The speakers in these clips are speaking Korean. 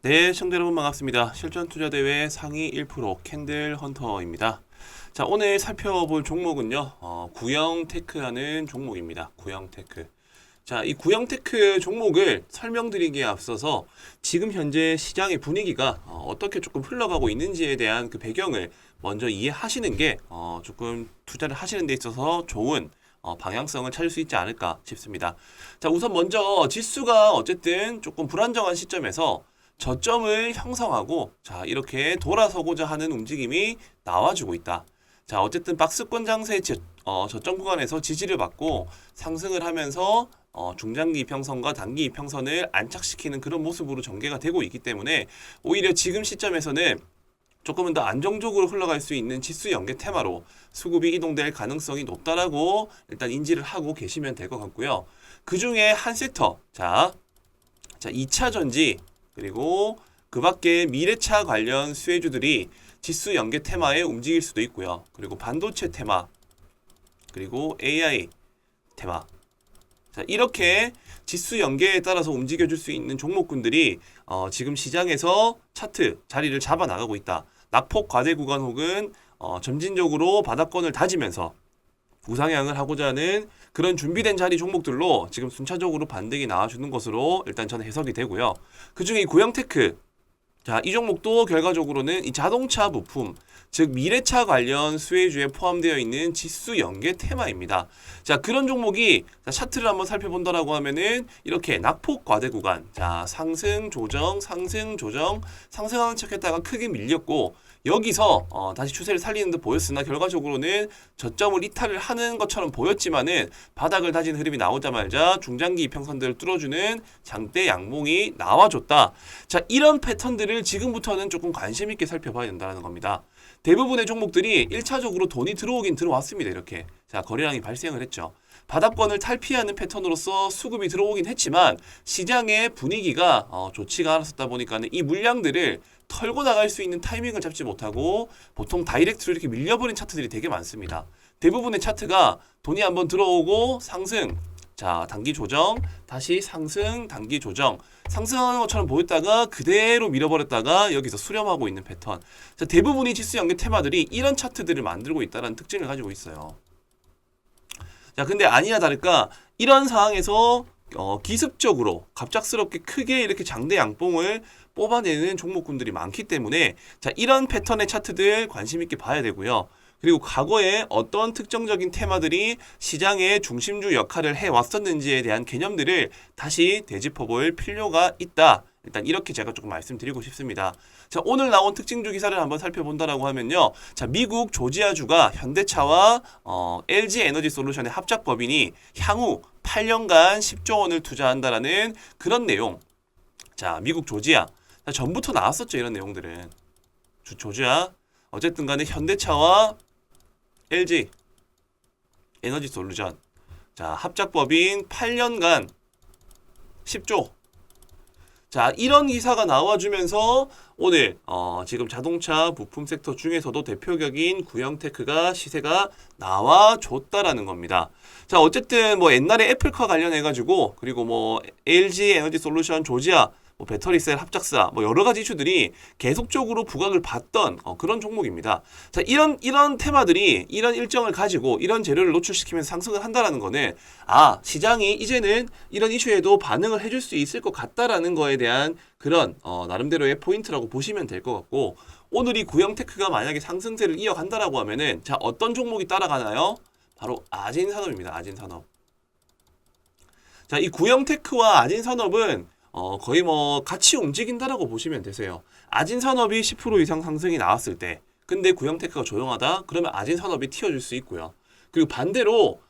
네, 시청자 여러분 반갑습니다. 실전투자대회 상위 1% 캔들 헌터입니다. 자, 오늘 살펴볼 종목은요, 구형테크라는 종목입니다. 구형테크. 자, 이 구형테크 종목을 설명드리기에 앞서서 지금 현재 시장의 분위기가 어떻게 조금 흘러가고 있는지에 대한 그 배경을 먼저 이해하시는 게 조금 투자를 하시는 데 있어서 좋은 방향성을 찾을 수 있지 않을까 싶습니다. 자, 우선 먼저 지수가 어쨌든 조금 불안정한 시점에서 저점을 형성하고 자 이렇게 돌아서고자 하는 움직임이 나와주고 있다. 자 어쨌든 박스권 장세 저점 구간에서 지지를 받고 상승을 하면서 중장기 이평선과 단기 이평선을 안착시키는 그런 모습으로 전개가 되고 있기 때문에 오히려 지금 시점에서는 조금은 더 안정적으로 흘러갈 수 있는 지수 연계 테마로 수급이 이동될 가능성이 높다라고 일단 인지를 하고 계시면 될 것 같고요. 그 중에 한 섹터 자 2차 전지 그리고 그 밖에 미래차 관련 수혜주들이 지수 연계 테마에 움직일 수도 있고요. 그리고 반도체 테마, 그리고 AI 테마. 자, 이렇게 지수 연계에 따라서 움직여줄 수 있는 종목군들이 지금 시장에서 차트 자리를 잡아 나가고 있다. 낙폭 과대 구간 혹은 점진적으로 바닥권을 다지면서 우상향을 하고자 하는 그런 준비된 자리 종목들로 지금 순차적으로 반등이 나와주는 것으로 일단 저는 해석이 되고요. 그 중에 이 구형테크 자, 이 종목도 결과적으로는 이 자동차 부품, 즉 미래차 관련 수혜주에 포함되어 있는 지수 연계 테마입니다. 자, 그런 종목이 차트를 한번 살펴본다라고 하면은 이렇게 낙폭 과대 구간, 자, 상승 조정, 상승 조정, 상승하는 척했다가 크게 밀렸고 여기서 다시 추세를 살리는 듯 보였으나 결과적으로는 저점을 이탈을 하는 것처럼 보였지만은 바닥을 다진 흐름이 나오자마자 중장기 이평선들을 뚫어주는 장대 양봉이 나와줬다. 자, 이런 패턴들을 지금부터는 조금 관심 있게 살펴봐야 된다는 겁니다. 대부분의 종목들이 1차적으로 돈이 들어오긴 들어왔습니다. 이렇게 자 거래량이 발생을 했죠. 바닥권을 탈피하는 패턴으로서 수급이 들어오긴 했지만 시장의 분위기가 좋지가 않았었다 보니까는 이 물량들을 털고 나갈 수 있는 타이밍을 잡지 못하고 보통 다이렉트로 이렇게 밀려버린 차트들이 되게 많습니다. 대부분의 차트가 돈이 한번 들어오고 상승, 자 단기 조정, 다시 상승, 단기 조정, 상승하는 것처럼 보였다가 그대로 밀어버렸다가 여기서 수렴하고 있는 패턴. 자, 대부분의 지수 연계 테마들이 이런 차트들을 만들고 있다는 특징을 가지고 있어요. 자, 근데 아니나 다를까 이런 상황에서 기습적으로 갑작스럽게 크게 이렇게 장대 양봉을 뽑아내는 종목군들이 많기 때문에 자, 이런 패턴의 차트들 관심 있게 봐야 되고요. 그리고 과거에 어떤 특정적인 테마들이 시장의 중심주 역할을 해왔었는지에 대한 개념들을 다시 되짚어 볼 필요가 있다. 일단 이렇게 제가 조금 말씀드리고 싶습니다. 자, 오늘 나온 특징주 기사를 한번 살펴본다라고 하면요. 자, 미국 조지아주가 현대차와 LG 에너지 솔루션의 합작 법인이 향후 8년간 10조 원을 투자한다라는 그런 내용. 자, 미국 조지아. 자, 전부터 나왔었죠, 이런 내용들은. 조지아. 어쨌든 간에 현대차와 LG 에너지 솔루션. 자, 합작 법인 8년간 10조. 자, 이런 기사가 나와주면서 오늘 지금 자동차 부품 섹터 중에서도 대표격인 구형테크가 시세가 나와줬다라는 겁니다. 자, 어쨌든 뭐 옛날에 애플카 관련해가지고 그리고 뭐 LG 에너지 솔루션, 조지아 뭐 배터리셀 합작사 뭐 여러 가지 이슈들이 계속적으로 부각을 받던 그런 종목입니다. 자, 이런 테마들이 이런 일정을 가지고 이런 재료를 노출시키면서 상승을 한다라는 거는 시장이 이제는 이런 이슈에도 반응을 해줄 수 있을 것 같다라는 거에 대한 그런 나름대로의 포인트라고 보시면 될 것 같고 오늘 이 구형테크가 만약에 상승세를 이어간다라고 하면은 자, 어떤 종목이 따라가나요? 바로 아진산업입니다. 아진산업. 자, 이 구형테크와 아진산업은 거의 뭐 같이 움직인다라고 보시면 되세요. 아진산업이 10% 이상 상승이 나왔을 때 근데 구형테크가 조용하다? 그러면 아진산업이 튀어줄 수 있고요. 그리고 반대로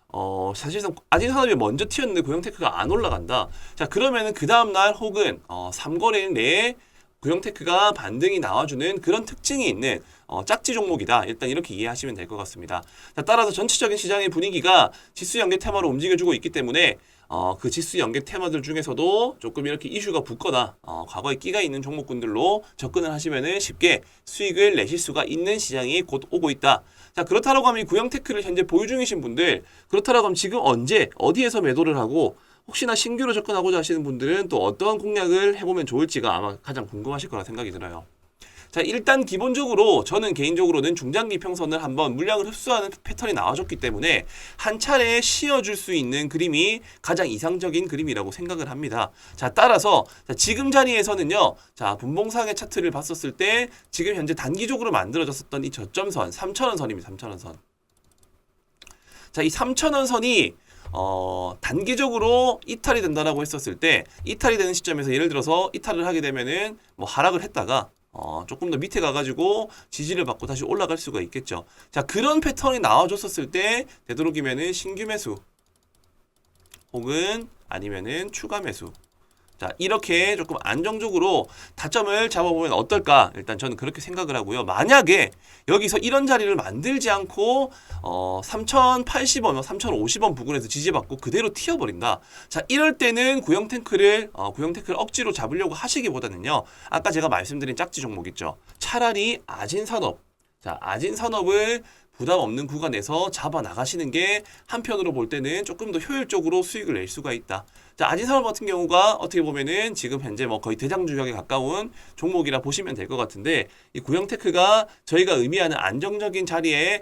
사실상 아진산업이 먼저 튀었는데 구형테크가 안 올라간다. 자, 그러면은 그 다음날 혹은 3거래일 내에 구형테크가 반등이 나와주는 그런 특징이 있는 짝지 종목이다. 일단 이렇게 이해하시면 될 것 같습니다. 자, 따라서 전체적인 시장의 분위기가 지수 연계 테마로 움직여주고 있기 때문에 그 지수 연계 테마들 중에서도 조금 이렇게 이슈가 붙거나 과거에 끼가 있는 종목군들로 접근을 하시면은 쉽게 수익을 내실 수가 있는 시장이 곧 오고 있다. 자, 그렇다라고 하면 이 구형테크를 현재 보유 중이신 분들 그렇다라고 하면 지금 언제 어디에서 매도를 하고 혹시나 신규로 접근하고자 하시는 분들은 또 어떤 공략을 해보면 좋을지가 아마 가장 궁금하실 거라 생각이 들어요. 자, 일단 기본적으로 저는 개인적으로는 중장기 평선을 한번 물량을 흡수하는 패턴이 나와줬기 때문에 한 차례 씌워줄 수 있는 그림이 가장 이상적인 그림이라고 생각을 합니다. 자, 따라서 지금 자리에서는요, 자, 분봉상의 차트를 봤었을 때 지금 현재 단기적으로 만들어졌었던 이 저점선 3,000원 선입니다. 3,000원 선. 자, 이 3,000원 선이 단기적으로 이탈이 된다라고 했었을 때 이탈이 되는 시점에서 예를 들어서 이탈을 하게 되면은 뭐 하락을 했다가 조금 더 밑에 가가지고 지지를 받고 다시 올라갈 수가 있겠죠. 자, 그런 패턴이 나와줬었을 때 되도록이면은 신규 매수 혹은 아니면은 추가 매수. 자, 이렇게 조금 안정적으로 타점을 잡아보면 어떨까? 일단 저는 그렇게 생각을 하고요. 만약에 여기서 이런 자리를 만들지 않고 3,080원, 3,050원 부근에서 지지받고 그대로 튀어버린다. 자, 이럴 때는 구형 탱크를 억지로 잡으려고 하시기보다는요. 아까 제가 말씀드린 짝지 종목 있죠. 차라리 아진산업. 자, 아진산업을 부담 없는 구간에서 잡아 나가시는 게 한편으로 볼 때는 조금 더 효율적으로 수익을 낼 수가 있다. 자, 아진산업 같은 경우가 어떻게 보면은 지금 현재 뭐 거의 대장주격에 가까운 종목이라 보시면 될 것 같은데 이 구형테크가 저희가 의미하는 안정적인 자리에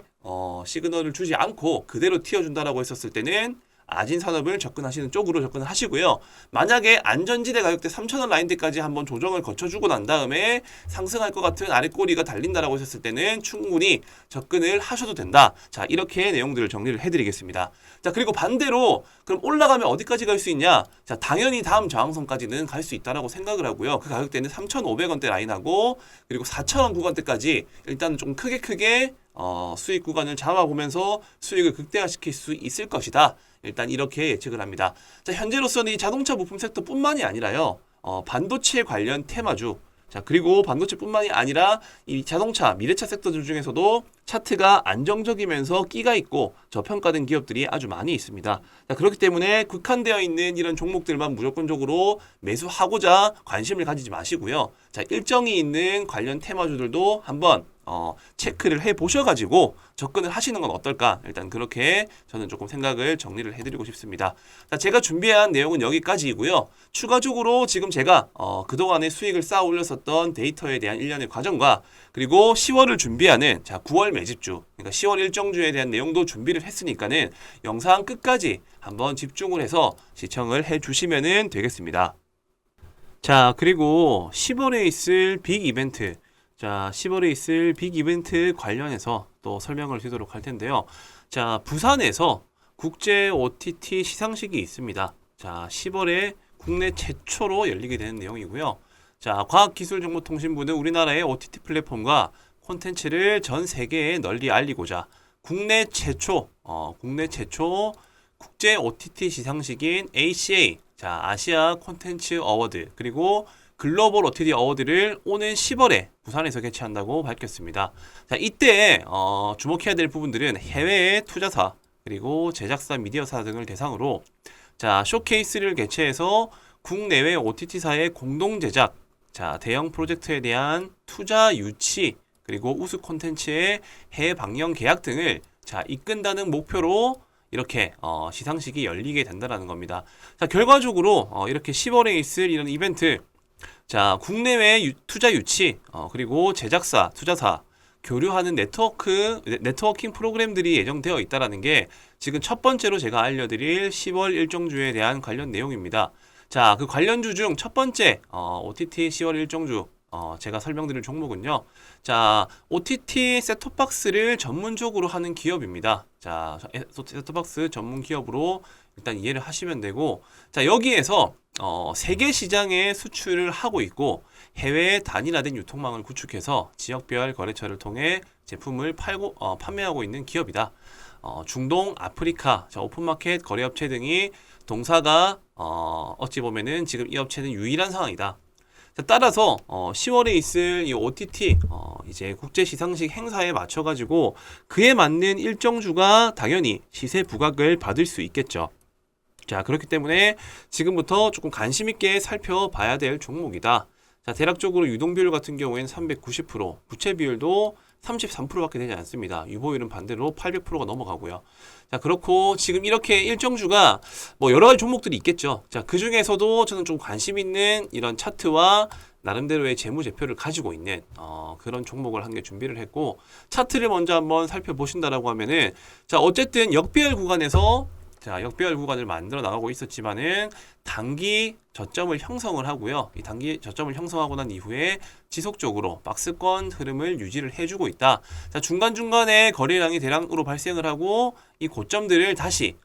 시그널을 주지 않고 그대로 튀어준다라고 했었을 때는 아진산업을 접근하시는 쪽으로 접근을 하시고요. 만약에 안전지대 가격대 3,000원 라인대까지 한번 조정을 거쳐주고 난 다음에 상승할 것 같은 아랫꼬리가 달린다라고 했었을 때는 충분히 접근을 하셔도 된다. 자, 이렇게 내용들을 정리를 해드리겠습니다. 자, 그리고 반대로 그럼 올라가면 어디까지 갈 수 있냐? 자, 당연히 다음 저항선까지는 갈 수 있다라고 생각을 하고요. 그 가격대는 3,500원대 라인하고 그리고 4,000원 구간대까지 일단 좀 크게 수익 구간을 잡아보면서 수익을 극대화시킬 수 있을 것이다. 일단 이렇게 예측을 합니다. 자, 현재로서는 이 자동차 부품 섹터뿐만이 아니라요. 반도체 관련 테마주. 자, 그리고 반도체뿐만이 아니라 이 자동차, 미래차 섹터들 중에서도 차트가 안정적이면서 끼가 있고 저평가된 기업들이 아주 많이 있습니다. 자, 그렇기 때문에 국한되어 있는 이런 종목들만 무조건적으로 매수하고자 관심을 가지지 마시고요. 자, 일정이 있는 관련 테마주들도 한번 체크를 해 보셔가지고 접근을 하시는 건 어떨까? 일단 그렇게 저는 조금 생각을 정리를 해드리고 싶습니다. 자, 제가 준비한 내용은 여기까지이고요. 추가적으로 지금 제가 그동안의 수익을 쌓아 올렸었던 데이터에 대한 일련의 과정과 그리고 10월을 준비하는 9월 매집주, 그러니까 10월 일정주에 대한 내용도 준비를 했으니까는 영상 끝까지 한번 집중을 해서 시청을 해 주시면 되겠습니다. 자, 그리고 10월에 있을 빅 이벤트. 자, 10월에 있을 빅 이벤트 관련해서 또 설명을 드리도록 할 텐데요. 자, 부산에서 국제 OTT 시상식이 있습니다. 자, 10월에 국내 최초로 열리게 되는 내용이고요. 자, 과학기술정보통신부는 우리나라의 OTT 플랫폼과 콘텐츠를 전 세계에 널리 알리고자 국내 최초 국제 OTT 시상식인 ACA, 자, 아시아 콘텐츠 어워드, 그리고 글로벌 OTT 어워드를 오는 10월에 부산에서 개최한다고 밝혔습니다. 자, 이때 주목해야 될 부분들은 해외의 투자사 그리고 제작사, 미디어사 등을 대상으로 자, 쇼케이스를 개최해서 국내외 OTT사의 공동 제작, 자, 대형 프로젝트에 대한 투자 유치 그리고 우수 콘텐츠의 해외 방영 계약 등을 자, 이끈다는 목표로 이렇게 시상식이 열리게 된다는 겁니다. 자, 결과적으로 이렇게 10월에 있을 이런 이벤트, 자, 국내외 투자 유치 그리고 제작사, 투자사 교류하는 네트워킹 프로그램들이 예정되어 있다는 게 지금 첫 번째로 제가 알려드릴 10월 일정주에 대한 관련 내용입니다. 자, 그 관련주 중 첫 번째 OTT 10월 일정주 제가 설명드릴 종목은요. 자, OTT 셋톱박스를 전문적으로 하는 기업입니다. 자, 셋톱박스 전문 기업으로 일단 이해를 하시면 되고, 자, 여기에서 세계 시장에 수출을 하고 있고 해외 단일화된 유통망을 구축해서 지역별 거래처를 통해 제품을 판매하고 있는 기업이다. 중동, 아프리카, 자, 오픈마켓 거래업체 등이 동사가 어찌 보면은 지금 이 업체는 유일한 상황이다. 자, 따라서 10월에 있을 이 OTT 이제 국제 시상식 행사에 맞춰 가지고 그에 맞는 일정주가 당연히 시세 부각을 받을 수 있겠죠. 자, 그렇기 때문에 지금부터 조금 관심 있게 살펴봐야 될 종목이다. 자, 대략적으로 유동 비율 같은 경우에는 390%, 부채 비율도 33%밖에 되지 않습니다. 유보율은 반대로 800%가 넘어가고요. 자, 그렇고 지금 이렇게 일정주가 뭐 여러 가지 종목들이 있겠죠. 자, 그 중에서도 저는 좀 관심 있는 이런 차트와 나름대로의 재무제표를 가지고 있는 그런 종목을 한 개 준비를 했고, 차트를 먼저 한번 살펴보신다라고 하면은, 자, 어쨌든 역배열 구간에서 역배열 구간을 만들어 나가고 있었지만은 단기 저점을 형성을 하고요. 이 단기 저점을 형성하고 난 이후에 지속적으로 박스권 흐름을 유지를 해주고 있다. 자, 중간중간에 거래량이 대량으로 발생을 하고 이 고점들을 다시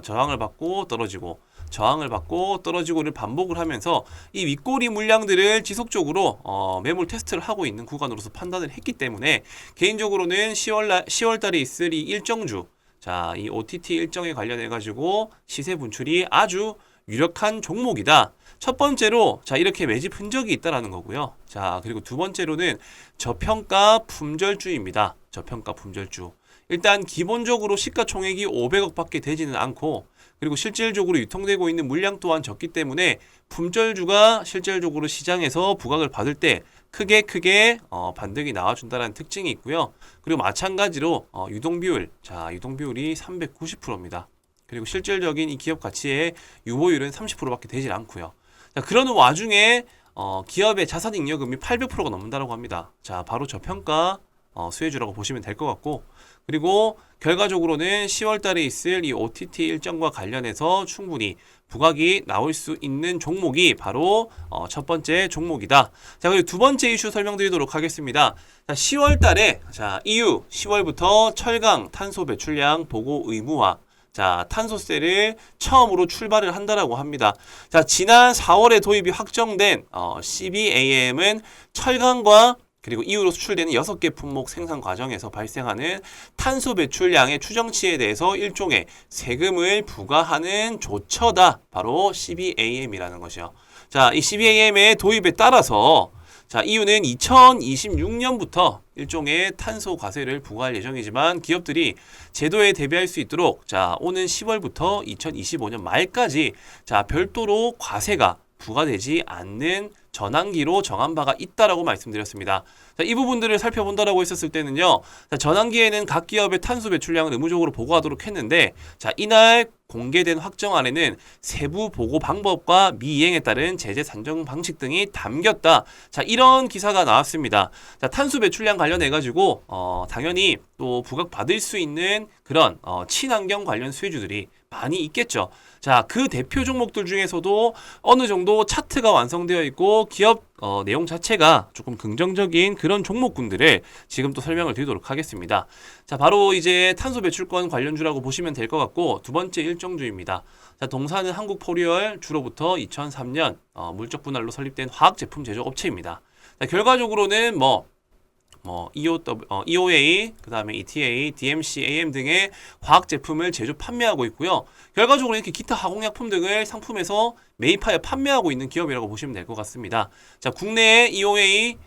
저항을 받고 떨어지고 저항을 받고 떨어지고를 반복을 하면서 이 윗꼬리 물량들을 지속적으로 매물 테스트를 하고 있는 구간으로서 판단을 했기 때문에 개인적으로는 10월달에 있을 이 일정주, 자, 이 OTT 일정에 관련해 가지고 시세 분출이 아주 유력한 종목이다. 첫 번째로, 자, 이렇게 매집 흔적이 있다라는 거고요. 자, 그리고 두 번째로는 저평가 품절주입니다. 저평가 품절주. 일단 기본적으로 시가총액이 500억 밖에 되지는 않고, 그리고 실질적으로 유통되고 있는 물량 또한 적기 때문에 품절주가 실질적으로 시장에서 부각을 받을 때 크게 반등이 나와준다는 특징이 있고요. 그리고 마찬가지로 유동비율, 자, 유동비율이 390%입니다. 그리고 실질적인 이 기업 가치의 유보율은 30%밖에 되질 않고요. 자, 그러는 와중에 기업의 자산 잉여금이 800%가 넘는다고 합니다. 자, 바로 저평가 수혜주라고 보시면 될 것 같고, 그리고 결과적으로는 10월 달에 있을 이 OTT 일정과 관련해서 충분히 부각이 나올 수 있는 종목이 바로 첫 번째 종목이다. 자, 그리고 두 번째 이슈 설명드리도록 하겠습니다. 자, 10월 달에, 자, EU 10월부터 철강 탄소 배출량 보고 의무화, 자, 탄소세를 처음으로 출발을 한다라고 합니다. 자, 지난 4월에 도입이 확정된 CBAM은 철강과 그리고 이후로 수출되는 6개 품목 생산 과정에서 발생하는 탄소 배출량의 추정치에 대해서 일종의 세금을 부과하는 조처다. 바로 CBAM이라는 것이요. 자, 이 CBAM의 도입에 따라서, 자, EU는 2026년부터 일종의 탄소 과세를 부과할 예정이지만 기업들이 제도에 대비할 수 있도록, 자, 오는 10월부터 2025년 말까지, 자, 별도로 과세가 부과되지 않는 전환기로 정한 바가 있다라고 말씀드렸습니다. 자, 이 부분들을 살펴본다라고 했었을 때는요. 자, 전환기에는 각 기업의 탄소 배출량을 의무적으로 보고하도록 했는데, 자, 이날 공개된 확정안에는 세부 보고 방법과 미이행에 따른 제재 산정 방식 등이 담겼다. 자, 이런 기사가 나왔습니다. 자, 탄소 배출량 관련해 가지고 당연히 또 부각받을 수 있는 그런 친환경 관련 수혜주들이 많이 있겠죠. 자, 그 대표 종목들 중에서도 어느 정도 차트가 완성되어 있고 기업 내용 자체가 조금 긍정적인 그런 종목군들을 지금 또 설명을 드리도록 하겠습니다. 자, 바로 이제 탄소 배출권 관련주라고 보시면 될 것 같고, 두 번째 일정주입니다. 자, 동사는 한국포리얼, 주로부터 2003년 물적 분할로 설립된 화학 제품 제조 업체입니다. 자, 결과적으로는 EOA, 그 다음에 ETA, DMC, AM 등의 화학 제품을 제조 판매하고 있고요. 결과적으로 이렇게 기타 화공약품 등을 상품에서 매입하여 판매하고 있는 기업이라고 보시면 될 것 같습니다. 자, 국내에 EOA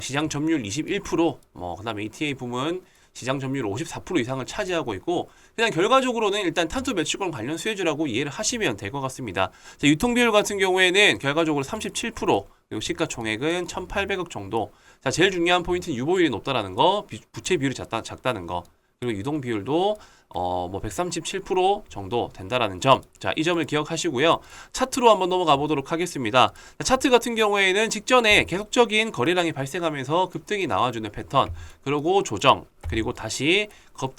시장 점유율 21%, 그 다음에 ETA 부문 시장 점유율 54% 이상을 차지하고 있고, 그냥 결과적으로는 일단 탄소 배출권 관련 수혜주라고 이해를 하시면 될 것 같습니다. 자, 유통비율 같은 경우에는 결과적으로 37%, 그리고 시가총액은 1,800억 정도. 자, 제일 중요한 포인트는 유보율이 높다라는 거, 부채 비율이 작다는 거, 그리고 유동 비율도 137% 정도 된다라는 점. 자, 이 점을 기억하시고요. 차트로 한번 넘어가 보도록 하겠습니다. 자, 차트 같은 경우에는 직전에 계속적인 거래량이 발생하면서 급등이 나와주는 패턴, 그리고 조정, 그리고 다시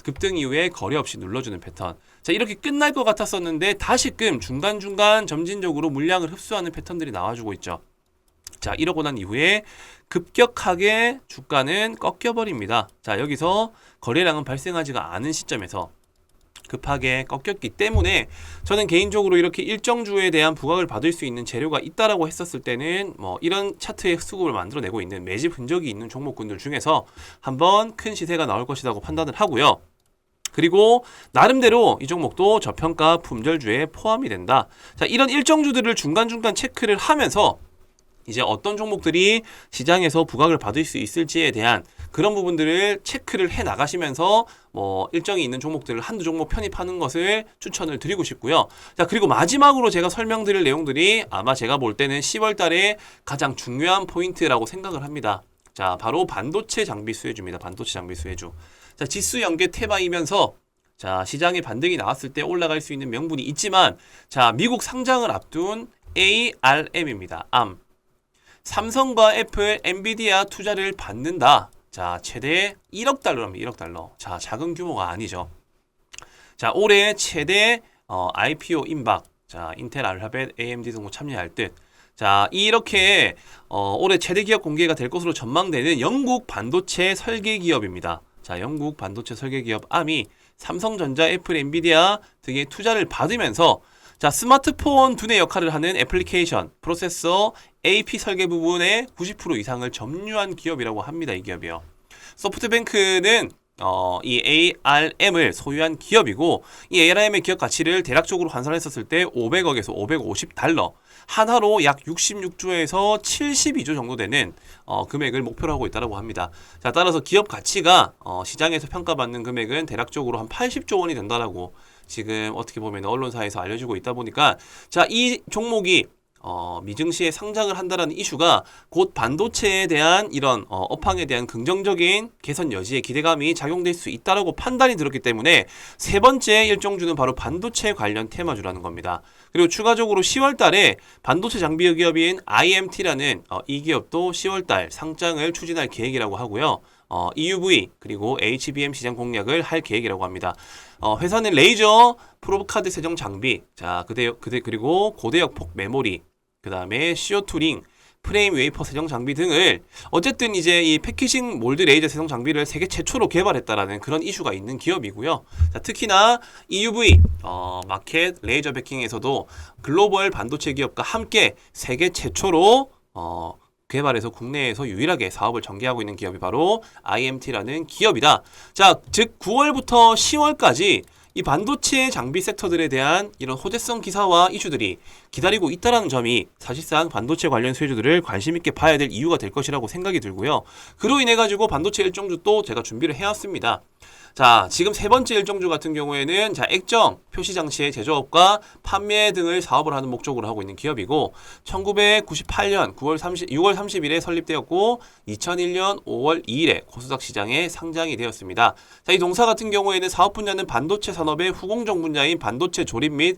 급등 이후에 거래 없이 눌러주는 패턴. 자, 이렇게 끝날 것 같았었는데 다시금 중간중간 점진적으로 물량을 흡수하는 패턴들이 나와주고 있죠. 자, 이러고 난 이후에 급격하게 주가는 꺾여버립니다. 자, 여기서 거래량은 발생하지가 않은 시점에서 급하게 꺾였기 때문에 저는 개인적으로 이렇게 일정주에 대한 부각을 받을 수 있는 재료가 있다라고 했었을 때는 이런 차트의 수급을 만들어내고 있는 매집 흔적이 있는 종목군들 중에서 한번 큰 시세가 나올 것이라고 판단을 하고요. 그리고 나름대로 이 종목도 저평가 품절주에 포함이 된다. 자, 이런 일정주들을 중간중간 체크를 하면서 이제 어떤 종목들이 시장에서 부각을 받을 수 있을지에 대한 그런 부분들을 체크를 해 나가시면서 뭐 일정이 있는 종목들을 한두 종목 편입하는 것을 추천을 드리고 싶고요. 자, 그리고 마지막으로 제가 설명드릴 내용들이 아마 제가 볼 때는 10월 달에 가장 중요한 포인트라고 생각을 합니다. 자, 바로 반도체 장비 수혜주입니다. 반도체 장비 수혜주. 자, 지수 연계 테마이면서 자, 시장에 반등이 나왔을 때 올라갈 수 있는 명분이 있지만 자, 미국 상장을 앞둔 ARM입니다. ARM. 삼성과 애플, 엔비디아 투자를 받는다. 자, 최대 1억 달러입니다. 1억 달러. 자, 작은 규모가 아니죠. 자, 올해 최대 IPO 임박. 자, 인텔, 알파벳, AMD 등도 참여할 듯. 자, 이렇게 올해 최대 기업 공개가 될 것으로 전망되는 영국 반도체 설계 기업입니다. 자, 영국 반도체 설계 기업 ARM이 삼성전자, 애플, 엔비디아 등의 투자를 받으면서 자, 스마트폰 두뇌 역할을 하는 애플리케이션, 프로세서, AP 설계 부분의 90% 이상을 점유한 기업이라고 합니다. 이 기업이요. 소프트뱅크는 이 ARM을 소유한 기업이고 이 ARM의 기업 가치를 대략적으로 환산했었을 때 500억에서 550달러, 한화로 약 66조에서 72조 정도 되는 금액을 목표로 하고 있다고 합니다. 자, 따라서 기업 가치가 시장에서 평가받는 금액은 대략적으로 한 80조 원이 된다라고 지금 어떻게 보면 언론사에서 알려지고 있다 보니까 자, 이 종목이 미증시에 상장을 한다라는 이슈가 곧 반도체에 대한 이런 업황에 대한 긍정적인 개선 여지의 기대감이 작용될 수 있다라고 판단이 들었기 때문에 세 번째 일정주는 바로 반도체 관련 테마주라는 겁니다. 그리고 추가적으로 10월 달에 반도체 장비 기업인 IMT라는 이 기업도 10월 달 상장을 추진할 계획이라고 하고요. EUV 그리고 HBM 시장 공략을 할 계획이라고 합니다. 회사는 레이저 프로브 카드 세정 장비, 자, 그리고 고대역 폭 메모리, 그 다음에 CO2 링, 프레임 웨이퍼 세정 장비 등을 어쨌든 이제 이 패키징 몰드 레이저 세정 장비를 세계 최초로 개발했다라는 그런 이슈가 있는 기업이고요. 자, 특히나 EUV 마켓 레이저 베킹에서도 글로벌 반도체 기업과 함께 세계 최초로 개발해서 국내에서 유일하게 사업을 전개하고 있는 기업이 바로 IMT라는 기업이다. 자, 즉 9월부터 10월까지 이 반도체 장비 섹터들에 대한 이런 호재성 기사와 이슈들이 기다리고 있다는 점이 사실상 반도체 관련 수혜주들을 관심 있게 봐야 될 이유가 될 것이라고 생각이 들고요. 그로 인해 가지고 반도체 일정주 또 제가 준비를 해왔습니다. 자, 지금 세 번째 일정주 같은 경우에는 자, 액정, 표시 장치의 제조업과 판매 등을 사업을 하는 목적으로 하고 있는 기업이고 1998년 6월 30일에 설립되었고 2001년 5월 2일에 코스닥 시장에 상장이 되었습니다. 자, 이 동사 같은 경우에는 사업 분야는 반도체 산업의 후공정 분야인 반도체 조립 및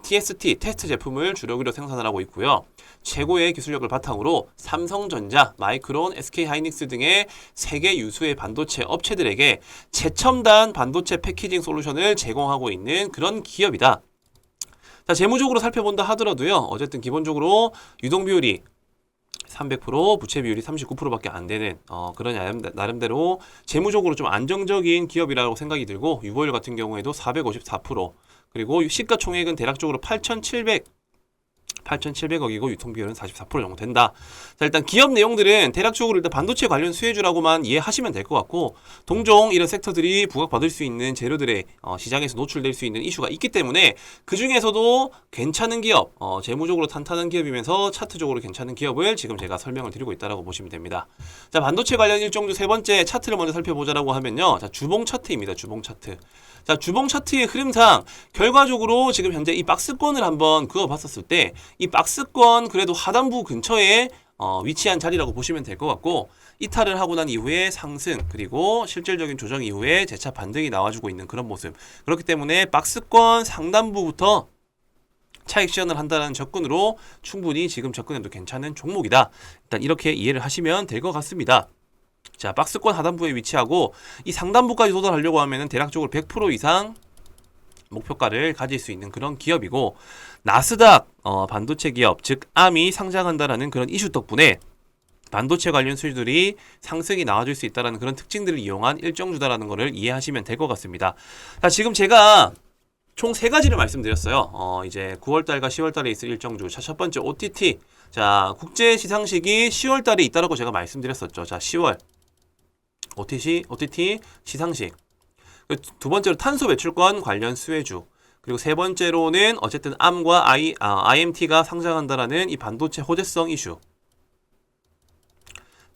TST, 테스트 제품을 주력으로 생산을 하고 있고요. 최고의 기술력을 바탕으로 삼성전자, 마이크론, SK하이닉스 등의 세계 유수의 반도체 업체들에게 최첨단 반도체 패키징 솔루션을 제공하고 있는 그런 기업이다. 자, 재무적으로 살펴본다 하더라도요. 어쨌든 기본적으로 유동 비율이 300%, 부채 비율이 39%밖에 안 되는 그런 나름대로 재무적으로 좀 안정적인 기업이라고 생각이 들고 유보율 같은 경우에도 454%, 그리고 시가총액은 대략적으로 8,700억이고 유통비율은 44% 정도 된다. 자, 일단 기업 내용들은 대략적으로 일단 반도체 관련 수혜주라고만 이해하시면 될 것 같고 동종 이런 섹터들이 부각받을 수 있는 재료들의 시장에서 노출될 수 있는 이슈가 있기 때문에 그 중에서도 괜찮은 기업, 재무적으로 탄탄한 기업이면서 차트적으로 괜찮은 기업을 지금 제가 설명을 드리고 있다라고 보시면 됩니다. 자, 반도체 관련 일정주 세 번째 차트를 먼저 살펴보자라고 하면요. 자, 주봉 차트입니다. 주봉 차트. 자, 주봉 차트의 흐름상 결과적으로 지금 현재 이 박스권을 한번 그어봤었을 때 이 박스권 그래도 하단부 근처에 위치한 자리라고 보시면 될 것 같고 이탈을 하고 난 이후에 상승 그리고 실질적인 조정 이후에 재차 반등이 나와주고 있는 그런 모습. 그렇기 때문에 박스권 상단부부터 차익 실현을 한다는 접근으로 충분히 지금 접근해도 괜찮은 종목이다. 일단 이렇게 이해를 하시면 될 것 같습니다. 자, 박스권 하단부에 위치하고 이 상단부까지 도달하려고 하면은 대략적으로 100% 이상 목표가를 가질 수 있는 그런 기업이고 나스닥 반도체 기업 즉 ARM이 상장한다라는 그런 이슈 덕분에 반도체 관련 수주들이 상승이 나와줄 수 있다는 그런 특징들을 이용한 일정주다라는 것을 이해하시면 될 것 같습니다. 자, 지금 제가 총 세 가지를 말씀드렸어요. 이제 9월달과 10월달에 있을 일정주. 자, 첫 번째 OTT. 자, 국제 시상식이 10월달에 있다라고 제가 말씀드렸었죠. 자, 10월 OTT 시상식. 두 번째로 탄소 배출권 관련 수혜주. 그리고 세 번째로는 어쨌든 ARM과 IMT가 상장한다라는 이 반도체 호재성 이슈.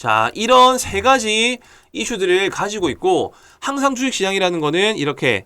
자, 이런 세 가지 이슈들을 가지고 있고 항상 주식시장이라는 거는 이렇게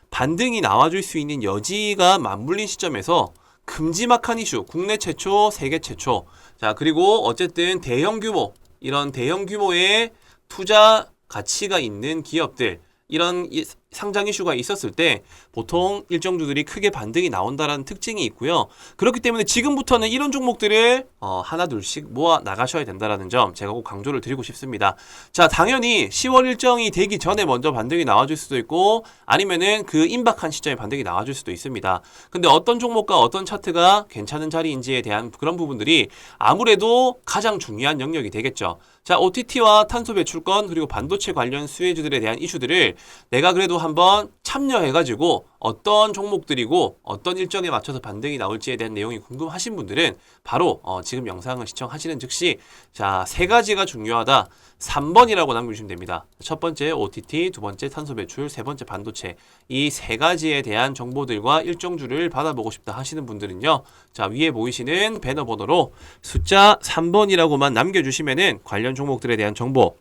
반등이 나와줄 수 있는 여지가 맞물린 시점에서 큼지막한 이슈, 국내 최초, 세계 최초. 자, 그리고 어쨌든 대형 규모, 이런 대형 규모의 투자 가치가 있는 기업들, 이런 상장 이슈가 있었을 때 보통 일정주들이 크게 반등이 나온다라는 특징이 있고요. 그렇기 때문에 지금부터는 이런 종목들을 하나 둘씩 모아 나가셔야 된다라는 점 제가 꼭 강조를 드리고 싶습니다. 자, 당연히 10월 일정이 되기 전에 먼저 반등이 나와줄 수도 있고 아니면은 그 임박한 시점에 반등이 나와줄 수도 있습니다. 근데 어떤 종목과 어떤 차트가 괜찮은 자리인지에 대한 그런 부분들이 아무래도 가장 중요한 영역이 되겠죠. 자, OTT와 탄소 배출권 그리고 반도체 관련 수혜주들에 대한 이슈들을 내가 그래도 한번 참여해가지고 어떤 종목들이고 어떤 일정에 맞춰서 반등이 나올지에 대한 내용이 궁금하신 분들은 바로 지금 영상을 시청하시는 즉시 자, 세 가지가 중요하다. 3번이라고 남겨주시면 됩니다. 첫 번째 OTT, 두 번째 탄소 배출, 세 번째 반도체. 이 세 가지에 대한 정보들과 일정주를 받아보고 싶다 하시는 분들은요. 자, 위에 보이시는 배너 번호로 숫자 3번이라고만 남겨주시면은 관련 종목들에 대한 정보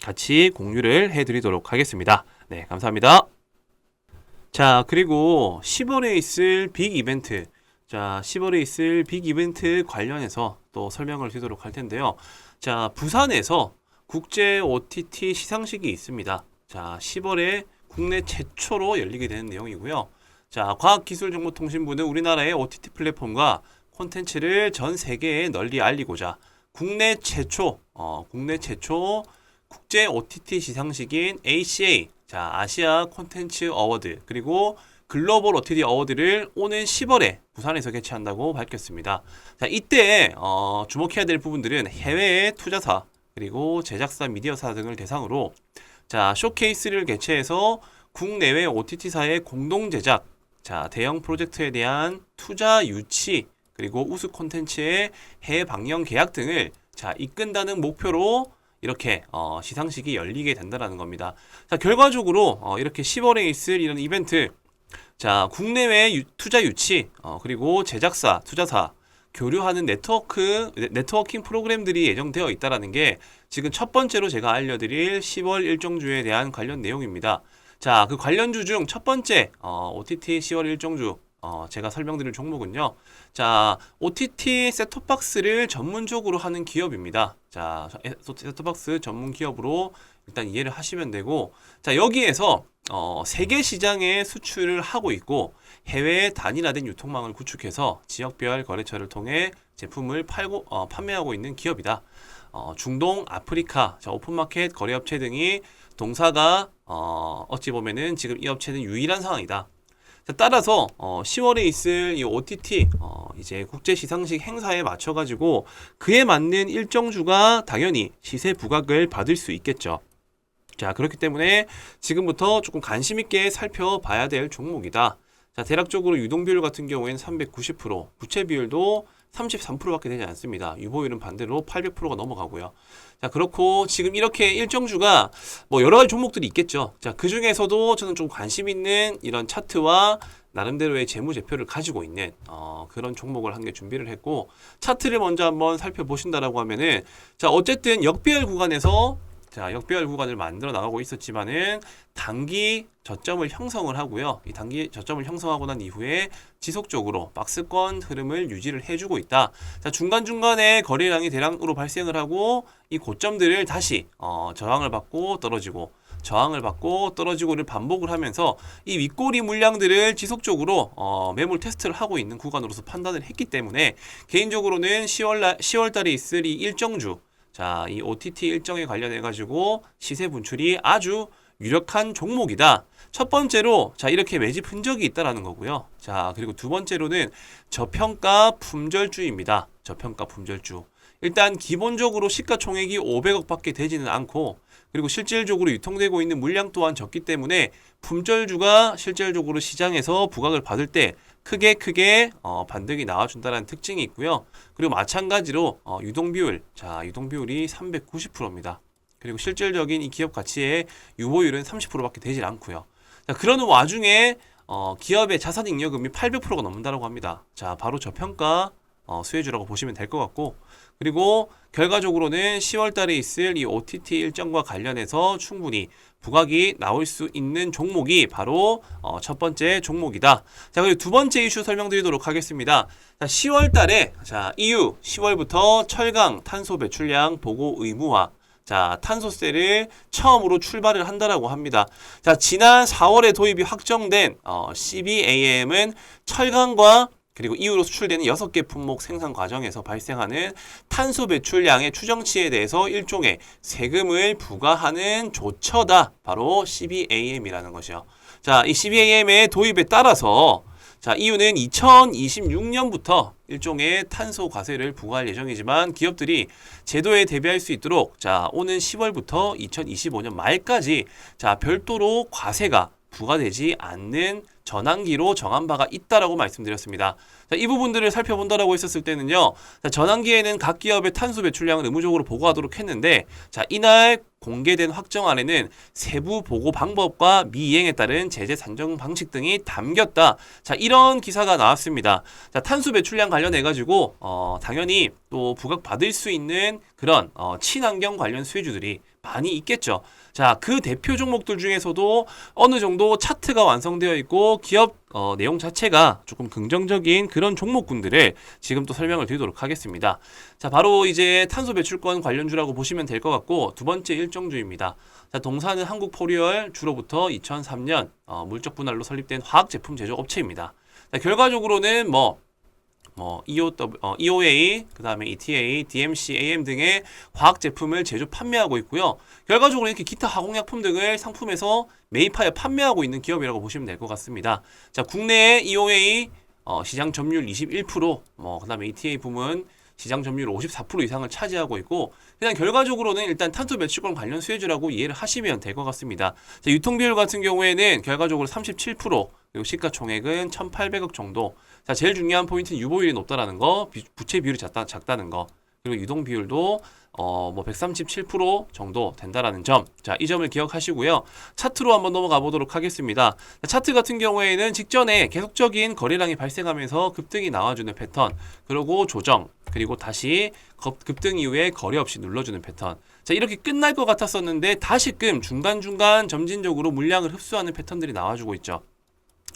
같이 공유를 해드리도록 하겠습니다. 네, 감사합니다. 자, 그리고 10월에 있을 빅 이벤트. 자, 10월에 있을 빅 이벤트 관련해서 또 설명을 드리도록 할 텐데요. 자, 부산에서 국제 OTT 시상식이 있습니다. 자, 10월에 국내 최초로 열리게 되는 내용이고요. 자, 과학기술정보통신부는 우리나라의 OTT 플랫폼과 콘텐츠를 전 세계에 널리 알리고자 국내 최초 국제 OTT 시상식인 ACA, 자, 아시아 콘텐츠 어워드, 그리고 글로벌 OTT 어워드를 오는 10월에 부산에서 개최한다고 밝혔습니다. 자, 이때 주목해야 될 부분들은 해외의 투자사, 그리고 제작사, 미디어사 등을 대상으로 자, 쇼케이스를 개최해서 국내외 OTT사의 공동 제작, 자, 대형 프로젝트에 대한 투자 유치, 그리고 우수 콘텐츠의 해외 방영 계약 등을 자, 이끈다는 목표로 이렇게 시상식이 열리게 된다는 겁니다. 자, 결과적으로 이렇게 10월에 있을 이런 이벤트, 자, 국내외 투자 유치, 그리고 제작사, 투자사 교류하는 네트워킹 프로그램들이 예정되어 있다는 게 지금 첫 번째로 제가 알려드릴 10월 일정주에 대한 관련 내용입니다. 자, 그 관련주 중 첫 번째 OTT 10월 일정주 제가 설명드릴 종목은요. 자, OTT 셋톱박스를 전문적으로 하는 기업입니다. 자, 셋톱박스 전문 기업으로 일단 이해를 하시면 되고, 자, 여기에서 세계 시장에 수출을 하고 있고 해외 단일화된 유통망을 구축해서 지역별 거래처를 통해 제품을 판매하고 있는 기업이다. 중동, 아프리카, 자, 오픈마켓 거래업체 등이 동사가 어찌 보면은 지금 이 업체는 유일한 상황이다. 자, 따라서 10월에 있을 이 OTT 이제 국제 시상식 행사에 맞춰 가지고 그에 맞는 일정주가 당연히 시세 부각을 받을 수 있겠죠. 자, 그렇기 때문에 지금부터 조금 관심 있게 살펴봐야 될 종목이다. 자, 대략적으로 유동 비율 같은 경우에는 390%, 부채 비율도 33%밖에 되지 않습니다. 유보율은 반대로 800%가 넘어가고요. 자, 그렇고 지금 이렇게 일정주가 뭐 여러 가지 종목들이 있겠죠. 자, 그 중에서도 저는 좀 관심 있는 이런 차트와 나름대로의 재무제표를 가지고 있는 그런 종목을 한 개 준비를 했고, 차트를 먼저 한번 살펴보신다라고 하면은, 자, 어쨌든 역배열 구간에서 자, 역배열 구간을 만들어 나가고 있었지만은 단기 저점을 형성을 하고요. 이 단기 저점을 형성하고 난 이후에 지속적으로 박스권 흐름을 유지를 해주고 있다. 자, 중간중간에 거래량이 대량으로 발생을 하고 이 고점들을 다시 저항을 받고 떨어지고 저항을 받고 떨어지고를 반복을 하면서 이 윗꼬리 물량들을 지속적으로 매물 테스트를 하고 있는 구간으로서 판단을 했기 때문에 개인적으로는 10월 달에 있을 이 일정주, 자, 이 OTT 일정에 관련해 가지고 시세 분출이 아주 유력한 종목이다. 첫 번째로 자, 이렇게 매집 흔적이 있다라는 거고요. 자, 그리고 두 번째로는 저평가 품절주입니다. 저평가 품절주. 일단 기본적으로 시가총액이 500억밖에 되지는 않고, 그리고 실질적으로 유통되고 있는 물량 또한 적기 때문에 품절주가 실질적으로 시장에서 부각을 받을 때 크게 반등이 나와준다는 특징이 있고요. 그리고 마찬가지로 유동비율, 자, 유동비율이 390%입니다. 그리고 실질적인 이 기업 가치의 유보율은 30%밖에 되질 않고요. 자, 그러는 와중에 기업의 자산잉여금이 800%가 넘는다고 합니다. 자, 바로 저평가 수혜주라고 보시면 될 것 같고, 그리고 결과적으로는 10월 달에 있을 이 OTT 일정과 관련해서 충분히 부각이 나올 수 있는 종목이 바로 첫 번째 종목이다. 자, 그리고 두 번째 이슈 설명드리도록 하겠습니다. 자, 10월 달에 EU 10월부터 철강 탄소 배출량 보고 의무화, 자, 탄소세를 처음으로 출발을 한다라고 합니다. 자, 지난 4월에 도입이 확정된 CBAM은 철강과 그리고 이후로 수출되는 6개 품목 생산 과정에서 발생하는 탄소 배출량의 추정치에 대해서 일종의 세금을 부과하는 조처다. 바로 CBAM이라는 것이요. 자, 이 CBAM의 도입에 따라서 자, EU는 2026년부터 일종의 탄소 과세를 부과할 예정이지만 기업들이 제도에 대비할 수 있도록 자, 오는 10월부터 2025년 말까지 자, 별도로 과세가 부과되지 않는 전환기로 정한 바가 있다라고 말씀드렸습니다. 자, 이 부분들을 살펴본다라고 했었을 때는요. 자, 전환기에는 각 기업의 탄소 배출량을 의무적으로 보고하도록 했는데 자, 이날 공개된 확정안에는 세부 보고 방법과 미이행에 따른 제재 산정 방식 등이 담겼다. 자, 이런 기사가 나왔습니다. 자, 탄소 배출량 관련해 가지고 당연히 또 부각받을 수 있는 그런 친환경 관련 수혜주들이 많이 있겠죠. 자, 그 대표 종목들 중에서도 어느 정도 차트가 완성되어 있고 기업 내용 자체가 조금 긍정적인 그런 종목군들을 지금 또 설명을 드리도록 하겠습니다. 자, 바로 이제 탄소 배출권 관련주라고 보시면 될 것 같고 두 번째 일정주입니다. 자, 동사는 한국포리얼 주로부터 2003년 물적 분할로 설립된 화학 제품 제조 업체입니다. 자, 결과적으로는 EOA, 그 다음에 ETA, DMC, AM 등의 화학 제품을 제조 판매하고 있고요. 결과적으로 이렇게 기타 화공약품 등을 상품에서 매입하여 판매하고 있는 기업이라고 보시면 될 것 같습니다. 자, 국내에 EOA 시장 점유율 21%, 그 다음에 ETA 부문 시장 점유율 54% 이상을 차지하고 있고, 그냥 결과적으로는 일단 탄소 배출권 관련 수혜주라고 이해를 하시면 될 것 같습니다. 자, 유통 비율 같은 경우에는 결과적으로 37%, 그리고 시가총액은 1,800억 정도. 자, 제일 중요한 포인트는 유보율이 높다라는 거, 부채 비율이 작다는 거, 그리고 유동 비율도 137% 정도 된다라는 점. 자, 이 점을 기억하시고요. 차트로 한번 넘어가 보도록 하겠습니다. 자, 차트 같은 경우에는 직전에 계속적인 거래량이 발생하면서 급등이 나와주는 패턴, 그리고 조정, 그리고 다시 급등 이후에 거래 없이 눌러주는 패턴. 자, 이렇게 끝날 것 같았었는데 다시금 중간중간 점진적으로 물량을 흡수하는 패턴들이 나와주고 있죠.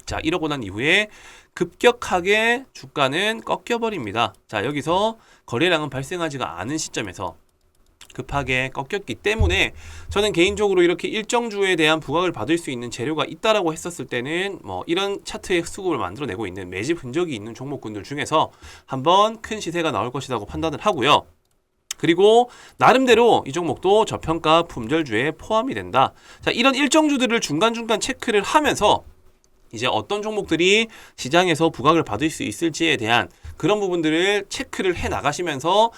자, 이러고 난 이후에 급격하게 주가는 꺾여버립니다. 자, 여기서 거래량은 발생하지가 않은 시점에서 급하게 꺾였기 때문에 저는 개인적으로 이렇게 일정주에 대한 부각을 받을 수 있는 재료가 있다라고 했었을 때는 이런 차트의 수급을 만들어내고 있는 매집 흔적이 있는 종목군들 중에서 한번 큰 시세가 나올 것이라고 판단을 하고요. 그리고 나름대로 이 종목도 저평가 품절주에 포함이 된다. 자, 이런 일정주들을 중간중간 체크를 하면서 이제 어떤 종목들이 시장에서 부각을 받을 수 있을지에 대한 그런 부분들을 체크를 해 나가시면서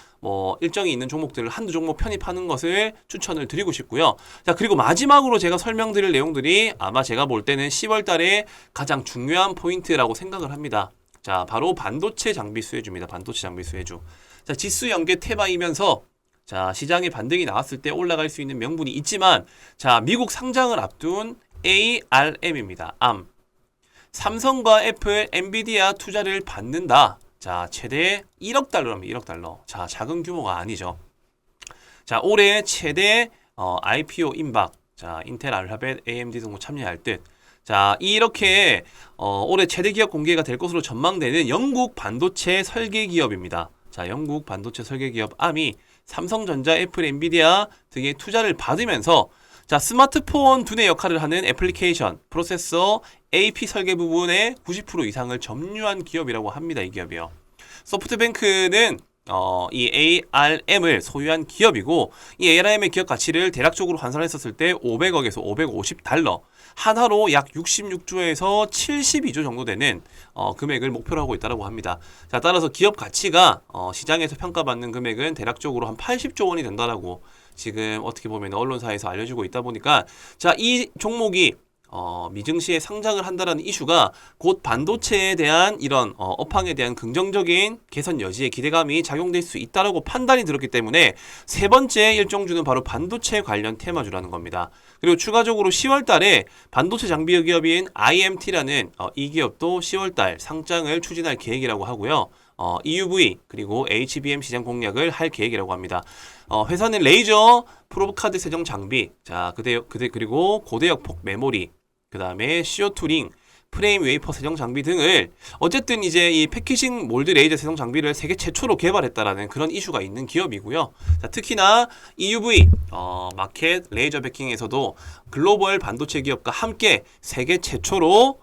일정이 있는 종목들을 한두 종목 편입하는 것을 추천을 드리고 싶고요. 자, 그리고 마지막으로 제가 설명드릴 내용들이 아마 제가 볼 때는 10월 달에 가장 중요한 포인트라고 생각을 합니다. 자, 바로 반도체 장비 수혜주입니다. 반도체 장비 수혜주. 자, 지수 연계 테마이면서 자, 시장에 반등이 나왔을 때 올라갈 수 있는 명분이 있지만 자, 미국 상장을 앞둔 ARM입니다. ARM. 삼성과 애플, 엔비디아 투자를 받는다. 자, 최대 1억 달러랍니다. 1억 달러. 자, 작은 규모가 아니죠. 자, 올해 최대 IPO 임박. 자, 인텔, 알파벳, AMD 등도 참여할 듯. 자, 이렇게 올해 최대 기업 공개가 될 것으로 전망되는 영국 반도체 설계 기업입니다. 자, 영국 반도체 설계 기업 ARM이 삼성전자, 애플, 엔비디아 등의 투자를 받으면서 자, 스마트폰 두뇌 역할을 하는 애플리케이션, 프로세서, AP 설계 부분의 90% 이상을 점유한 기업이라고 합니다. 이 기업이요. 소프트뱅크는 이 ARM을 소유한 기업이고 이 ARM의 기업 가치를 대략적으로 환산했었을 때 500억에서 550달러, 한화로 약 66조에서 72조 정도 되는 금액을 목표로 하고 있다고 합니다. 자, 따라서 기업 가치가 시장에서 평가받는 금액은 대략적으로 한 80조 원이 된다라고 지금 어떻게 보면 언론사에서 알려지고 있다 보니까 자, 이 종목이 미증시에 상장을 한다는 이슈가 곧 반도체에 대한 이런 업황에 대한 긍정적인 개선 여지에 기대감이 작용될 수 있다라고 판단이 들었기 때문에 세 번째 일정주는 바로 반도체 관련 테마주라는 겁니다. 그리고 추가적으로 10월 달에 반도체 장비 기업인 IMT라는 이 기업도 10월 달 상장을 추진할 계획이라고 하고요. EUV 그리고 HBM 시장 공략을 할 계획이라고 합니다. 회사는 레이저 프로브 카드 세정 장비, 자 그리고 고대역 폭 메모리, 그 다음에 CO2 링, 프레임 웨이퍼 세정 장비 등을 어쨌든 이제 이 패키징 몰드 레이저 세정 장비를 세계 최초로 개발했다라는 그런 이슈가 있는 기업이고요. 자, 특히나 EUV 마켓 레이저 베킹에서도 글로벌 반도체 기업과 함께 세계 최초로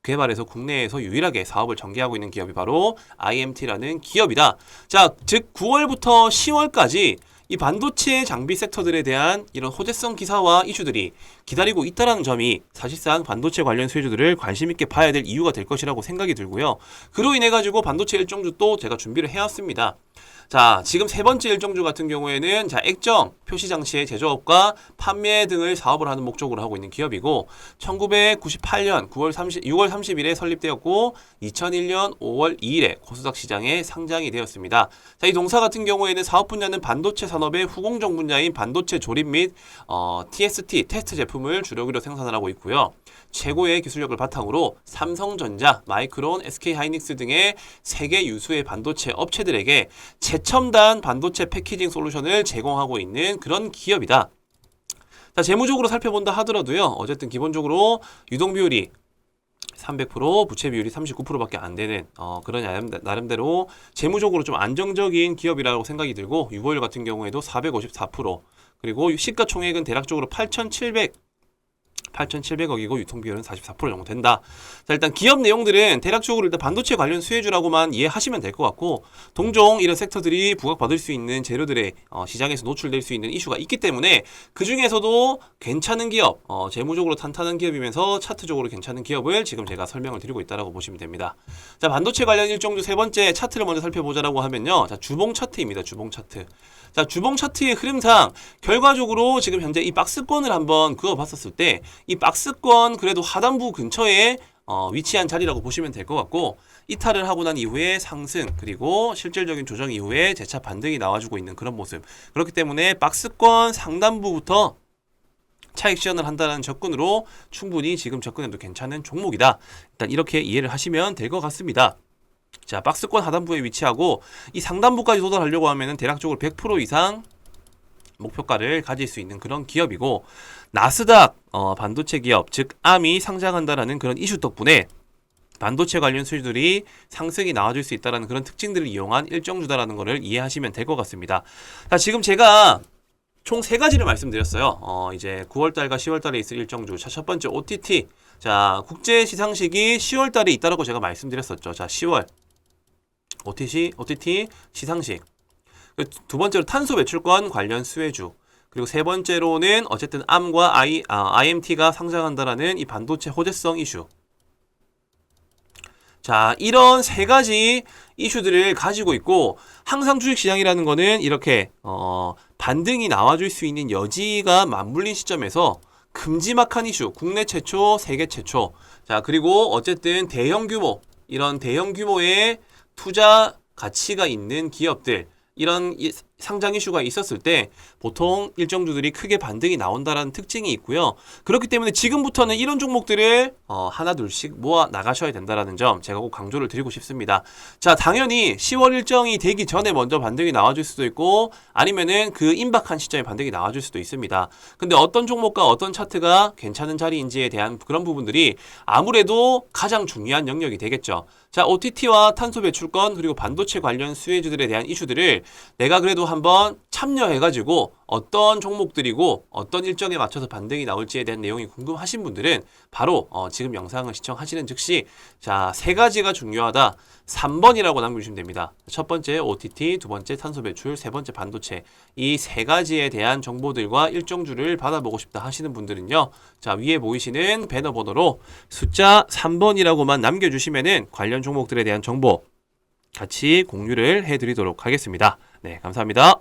개발해서 국내에서 유일하게 사업을 전개하고 있는 기업이 바로 IMT라는 기업이다. 자, 즉 9월부터 10월까지 이 반도체 장비 섹터들에 대한 이런 호재성 기사와 이슈들이 기다리고 있다는 점이 사실상 반도체 관련 수혜주들을 관심 있게 봐야 될 이유가 될 것이라고 생각이 들고요. 그로 인해 가지고 반도체 일정주 또 제가 준비를 해왔습니다. 자, 지금 세 번째 일정주 같은 경우에는 자, 액정, 표시 장치의 제조업과 판매 등을 사업을 하는 목적으로 하고 있는 기업이고 1998년 6월 30일에 설립되었고 2001년 5월 2일에 코스닥 시장에 상장이 되었습니다. 자, 이 동사 같은 경우에는 사업 분야는 반도체 산업의 후공정 분야인 반도체 조립 및 TST, 테스트 제품을 주력으로 생산을 하고 있고요. 최고의 기술력을 바탕으로 삼성전자, 마이크론, SK하이닉스 등의 세계 유수의 반도체 업체들에게 최첨단 반도체 패키징 솔루션을 제공하고 있는 그런 기업이다. 자, 재무적으로 살펴본다 하더라도요. 어쨌든 기본적으로 유동 비율이 300%, 부채 비율이 39%밖에 안 되는 그런 나름대로 재무적으로 좀 안정적인 기업이라고 생각이 들고 유보율 같은 경우에도 454%, 그리고 시가총액은 대략적으로 8,700억이고 유통비율은 44% 정도 된다. 자, 일단 기업 내용들은 대략적으로 일단 반도체 관련 수혜주라고만 이해하시면 될 것 같고, 동종 이런 섹터들이 부각받을 수 있는 재료들의 시장에서 노출될 수 있는 이슈가 있기 때문에 그 중에서도 괜찮은 기업, 재무적으로 탄탄한 기업이면서 차트적으로 괜찮은 기업을 지금 제가 설명을 드리고 있다라고 보시면 됩니다. 자, 반도체 관련 일정주 세 번째 차트를 먼저 살펴보자라고 하면요. 자, 주봉 차트입니다. 주봉 차트. 자, 주봉 차트의 흐름상 결과적으로 지금 현재 이 박스권을 한번 그어봤었을 때 이 박스권 그래도 하단부 근처에 위치한 자리라고 보시면 될 것 같고, 이탈을 하고 난 이후에 상승 그리고 실질적인 조정 이후에 재차 반등이 나와주고 있는 그런 모습. 그렇기 때문에 박스권 상단부부터 차익 실현을 한다는 접근으로 충분히 지금 접근해도 괜찮은 종목이다. 일단 이렇게 이해를 하시면 될 것 같습니다. 자, 박스권 하단부에 위치하고 이 상단부까지 도달하려고 하면은 대략적으로 100% 이상 목표가를 가질 수 있는 그런 기업이고, 나스닥 반도체 기업 즉 암이 상장한다라는 그런 이슈 덕분에 반도체 관련 수주들이 상승이 나와줄 수 있다는 그런 특징들을 이용한 일정주다라는 것을 이해하시면 될 것 같습니다. 자, 지금 제가 총 세 가지를 말씀드렸어요. 이제 9월달과 10월달에 있을 일정주. 자, 첫 번째 OTT. 자, 국제 시상식이 10월달에 있다라고 제가 말씀드렸었죠. 자, 10월 OTT 시상식. 두 번째로 탄소 배출권 관련 수혜주. 그리고 세 번째로는 어쨌든 암과 IMT가 상장한다라는 이 반도체 호재성 이슈. 자, 이런 세 가지 이슈들을 가지고 있고, 항상 주식시장이라는 거는 이렇게 반등이 나와줄 수 있는 여지가 맞물린 시점에서 큼지막한 이슈, 국내 최초, 세계 최초. 자, 그리고 어쨌든 대형 규모, 이런 대형 규모의 투자 가치가 있는 기업들, 이런 상장 이슈가 있었을 때 보통 일정주들이 크게 반등이 나온다라는 특징이 있고요. 그렇기 때문에 지금부터는 이런 종목들을 하나 둘씩 모아 나가셔야 된다라는 점 제가 꼭 강조를 드리고 싶습니다. 자, 당연히 10월 일정이 되기 전에 먼저 반등이 나와줄 수도 있고, 아니면은 그 임박한 시점에 반등이 나와줄 수도 있습니다. 근데 어떤 종목과 어떤 차트가 괜찮은 자리인지에 대한 그런 부분들이 아무래도 가장 중요한 영역이 되겠죠. 자, OTT와 탄소 배출권 그리고 반도체 관련 수혜주들에 대한 이슈들을 내가 그래도 한번 참여해가지고 어떤 종목들이고 어떤 일정에 맞춰서 반등이 나올지에 대한 내용이 궁금하신 분들은 바로 지금 영상을 시청하시는 즉시 자, 세 가지가 중요하다. 3번이라고 남겨주시면 됩니다. 첫 번째 OTT, 두 번째 탄소 배출, 세 번째 반도체. 이 세 가지에 대한 정보들과 일정주를 받아보고 싶다 하시는 분들은요. 자, 위에 보이시는 배너 번호로 숫자 3번이라고만 남겨주시면은 관련 종목들에 대한 정보 같이 공유를 해드리도록 하겠습니다. 네, 감사합니다.